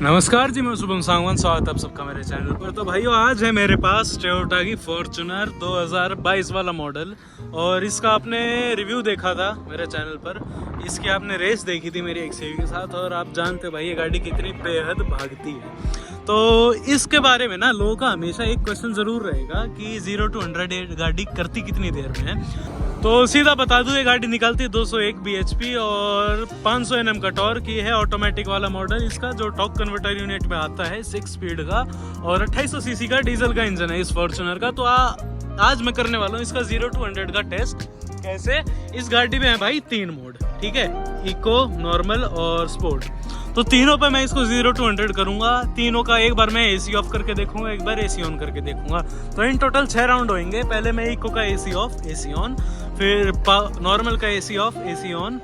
नमस्कार जी, मैं शुभम सांगवान, स्वागत है आप सबका मेरे चैनल पर। तो भाइयों, आज है मेरे पास टोयोटा की फॉर्च्यूनर 2022 वाला मॉडल, और इसका आपने रिव्यू देखा था मेरे चैनल पर। इसकी आपने रेस देखी थी मेरी XUV के साथ, और आप जानते हो भाई ये गाड़ी कितनी बेहद भागती है। तो इसके बारे में ना लोगों का हमेशा एक क्वेश्चन ज़रूर रहेगा कि 0 to 100 गाड़ी करती कितनी देर में है। तो सीधा बता दूं, ये गाड़ी निकालती है 201 bhp और 500 Nm का टॉर्क की है। ऑटोमेटिक वाला मॉडल इसका, जो टॉर्क कन्वर्टर यूनिट में आता है 6 स्पीड का, और 2800 सीसी का डीजल का इंजन है इस फॉर्च्यूनर का। तो आज मैं करने वाला हूँ इसका 0 to 100 का टेस्ट। कैसे? इस गाड़ी में है भाई 3 मोड, ठीक है, इको, नॉर्मल और स्पोर्ट। तो तीनों पे मैं इसको 0 to 100 करूंगा। तीनों का एक बार मैं AC ऑफ करके देखूंगा, एक बार AC ऑन करके देखूंगा। तो इन टोटल 6 राउंड होंगे। पहले मैं इको का AC ऑफ, AC ऑन, फिर नॉर्मल का AC ऑफ, AC ऑन,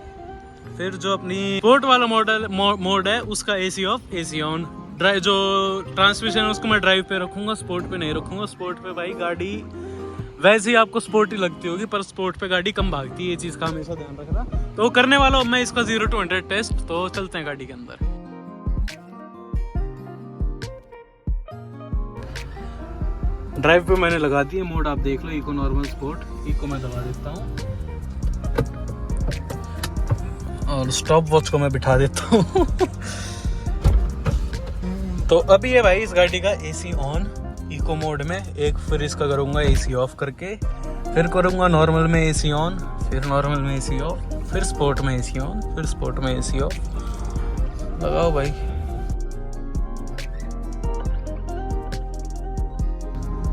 फिर जो अपनी स्पोर्ट वाला मोड है उसका AC of, AC on. Drive जो ट्रांसमिशन है उसको मैं ड्राइव पे रखूंगा, स्पोर्ट पे नहीं रखूंगा। स्पोर्ट पे भाई गाड़ी वैसे ही आपको स्पोर्टी लगती होगी, पर स्पोर्ट पे गाड़ी कम भागती है, ये चीज़ का हमेशा ध्यान रखना। तो करने वाला हूँ मैं इसका 0 to 100 टेस्ट। तो चलते हैं गाड़ी के अंदर। ड्राइव पे मैंने लगा दी है मोड, आप देख लो, इको, नॉर्मल, स्पोर्ट। इको मैं दबा देता हूँ और स्टॉप वॉच को मैं बिठा देता हूँ। तो अभी है भाई इस गाड़ी का AC ऑन इको मोड में, एक फिर इसका करूँगा AC ऑफ करके, फिर करूँगा नॉर्मल में AC ऑन, फिर नॉर्मल में AC ऑफ, फिर स्पोर्ट में AC ऑन, फिर स्पोर्ट में AC ऑफ। लगाओ भाई।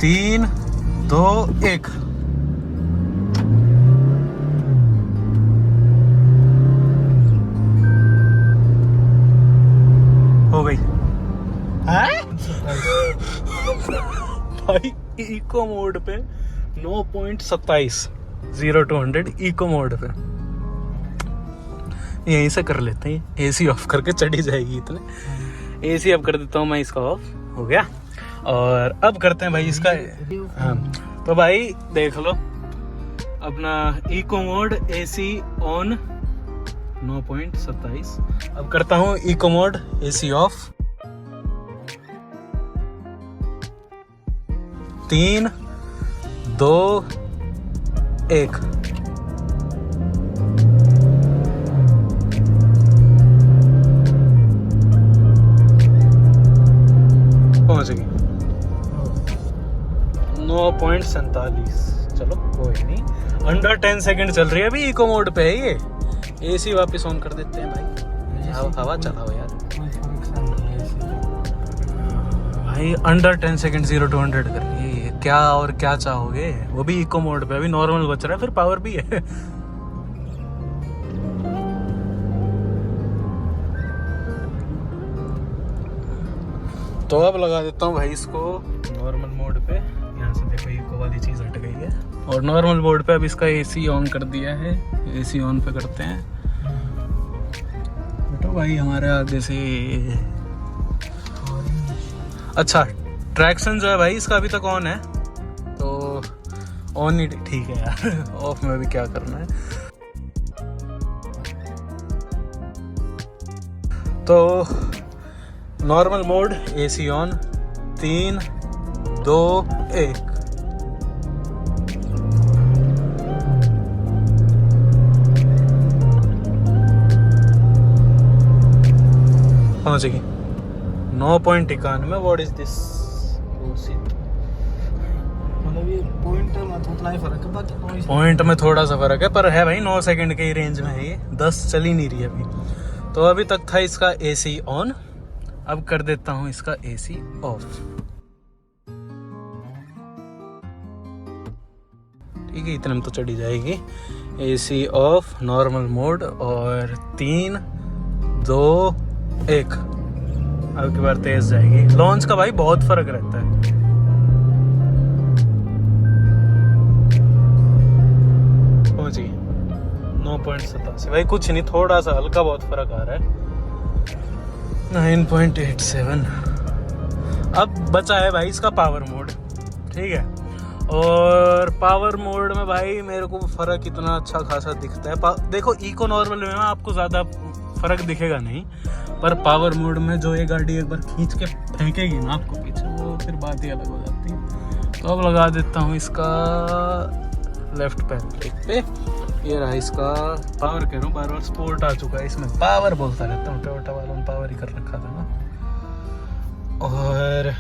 3, 2, 1। हो गई। भाई इको मोड पे 9.27, 0 to 100 इको मोड पे। यहीं से कर लेते हैं, AC ऑफ करके चढ़ी जाएगी इतने। AC ऑफ कर देता हूँ मैं, इसका ऑफ हो गया। और अब करते हैं भाई इसका। हाँ, तो भाई देख लो अपना इको मोड AC ऑन 9.27। अब करता हूँ इको मोड AC ऑफ। 3, 2, 1। पहुंच गई 9.47। चलो कोई नहीं, अंडर 10 सेकंड चल रही है अभी, इको मोड पे है ये। AC वापस ऑन कर देते हैं भाई, हवा चलाओ यार भाई। अंडर 10 सेकंड 0 to 100 कर रही है। क्या और क्या चाहोगे, वो भी इको मोड पे। अभी नॉर्मल बच रहा है, फिर पावर भी है। तो अब लगा देता हूँ भाई इसको नॉर्मल मोड पे। यहाँ से देखो इको वाली चीज़ हट गई है, और नॉर्मल मोड पे अब इसका AC ऑन कर दिया है। AC ऑन पे करते हैं। बेटो भाई हमारे आगे से। अच्छा, ट्रैक्शन जो है भाई इसका अभी तक ऑन है, तो ऑन ही ठीक है यार। ऑफ में भी क्या करना है। तो नॉर्मल मोड AC ऑन। 3, 2, 1। पहुंच गई 9.91। What is this? पॉइंट में थोड़ा सा फर्क है, पर है भाई 9 सेकंड के रेंज में है ये। 10 चल ही नहीं रही अभी। तो अभी तक था इसका AC ऑन। अब कर देता हूँ इसका AC ऑफ। ठीक है, इतने में तो चढ़ी जाएगी। AC ऑफ, नॉर्मल मोड, और 3, 2, 1। अब की बार तेज जाएगी। लॉन्च का भाई बहुत फर्क रहता है। पहुंच गई 9.87 भाई, कुछ नहीं, थोड़ा सा हल्का बहुत फर्क आ रहा है। 9.87। अब बचा है भाई इसका पावर मोड, ठीक है। और पावर मोड में भाई मेरे को फ़र्क इतना अच्छा खासा दिखता है। देखो इको नॉर्मल में आपको ज़्यादा फ़र्क दिखेगा नहीं, पर पावर मोड में जो ये गाड़ी एक बार खींच के फेंकेगी ना आपको पीछे, वो फिर बात ही अलग हो जाती है। तो अब लगा देता हूँ इसका लेफ्ट पैर ब्रेक पे। ये रहा इसका पावर, कह रहा हूँ बार बार स्पोर्ट आ चुका है, इसमें पावर बोलता रहता हूँ, टोयोटा वालों ने पावर ही कर रखा था ना। और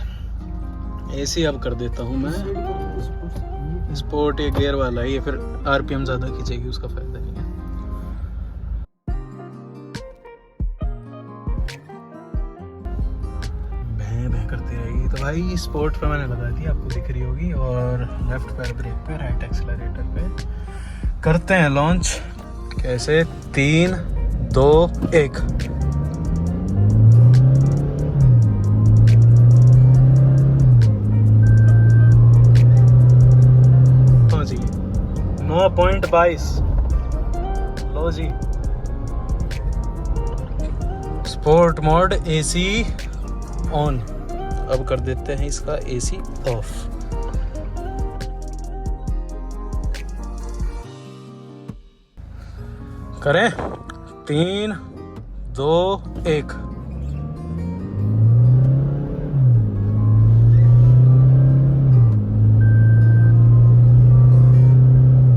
एसी अब कर देता हूँ मैं स्पोर्ट, ये गियर वाला है, ये फिर आरपीएम ज़्यादा खींचेगी, उसका फायदा नहीं है। भैं भैं करती रहेगी। तो भाई स्पोर्ट पे मैंने लगा दी, आपको दिख रही होगी, और लेफ्ट पैर ब्रेक पे, राइट एक्सीलरेटर पे करते हैं लॉन्च। कैसे? 3 2 1। तो जी 9.22 लो जी, स्पोर्ट मोड एसी ऑन। अब कर देते हैं इसका एसी ऑफ। करें? 3 2 1।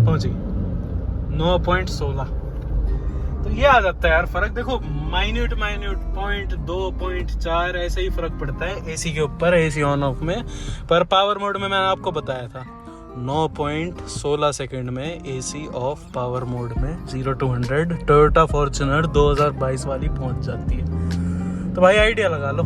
पहुंची 9.16। तो ये आ जाता है यार फर्क। देखो माइन्यूट पॉइंट 2.4 ऐसे ही फर्क पड़ता है एसी के ऊपर, एसी ऑन ऑफ में। पर पावर मोड में मैंने आपको बताया था 9.16 सेकंड में एसी ऑफ पावर मोड में 0 to 100 टोयोटा फॉर्च्यूनर 2022 वाली पहुंच जाती है। तो भाई आइडिया लगा लो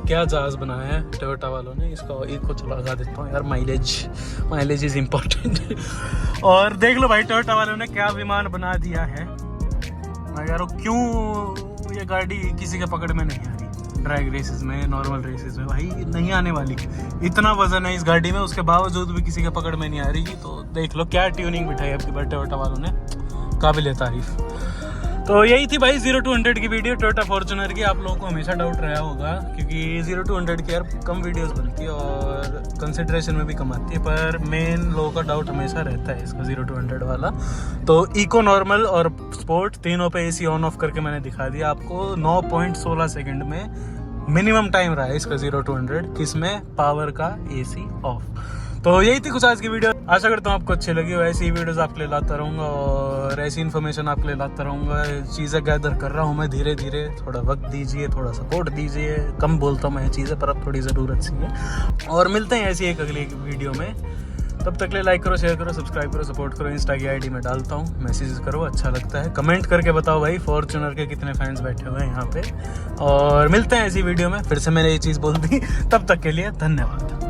क्या जहाज बनाया है टोयोटा वालों ने। इसका एक को चला लगा देता हूँ यार, माइलेज इज इम्पोर्टेंट। और देख लो भाई टोयोटा वालों ने क्या विमान बना दिया है। मैं कह रहा हूँ क्यों ये गाड़ी किसी के पकड़ में नहीं आ रही, ड्रैग रेसेस में, नॉर्मल रेसेस में भाई नहीं आने वाली। इतना वजन है इस गाड़ी में, उसके बावजूद भी किसी के पकड़ में नहीं आ रही। तो देख लो क्या ट्यूनिंग बिठाई आपकी बार टोयोटा वालों ने, काबिल तारीफ। तो यही थी भाई 0 to 100 की वीडियो टोयोटा फॉर्च्यूनर की। आप लोगों को हमेशा डाउट रहा होगा क्योंकि 0 to 100 की यार कम वीडियोस बनती है और कंसिडरेशन में भी कम आती है, पर मेन लोगों का डाउट हमेशा रहता है इसका 0 to 100 वाला। तो इको, नॉर्मल और स्पोर्ट तीनों पे एसी ऑन ऑफ करके मैंने दिखा दिया आपको। 9.16 सेकंड में मिनिमम टाइम रहा है इसका 0 to 100, किसमें? पावर का एसी ऑफ। तो यही थी कुछ आज की वीडियो। आशा करता हूँ आपको अच्छी लगी हो। ऐसी वीडियोस आपके लिए लाता रहूँगा और ऐसी इन्फॉर्मेशन आपके लिए लाता रहूँगा। चीज़ें गैदर कर रहा हूँ मैं धीरे धीरे, थोड़ा वक्त दीजिए, थोड़ा सपोर्ट दीजिए। कम बोलता हूँ मैं चीज़ें, पर अब थोड़ी ज़रूरत सी है। और मिलते हैं ऐसी एक अगली वीडियो में। तब तक ले लाइक करो, शेयर करो, सब्सक्राइब करो, सपोर्ट करो। इंस्टा की आईडी में डालता हूँ, मैसेज करो, अच्छा लगता है। कमेंट करके बताओ भाई फॉर्च्यूनर के कितने फैंस बैठे हुए हैं यहाँ पे। और मिलते हैं ऐसी वीडियो में। फिर से मैंने ये चीज़ बोल दी। तब तक के लिए धन्यवाद।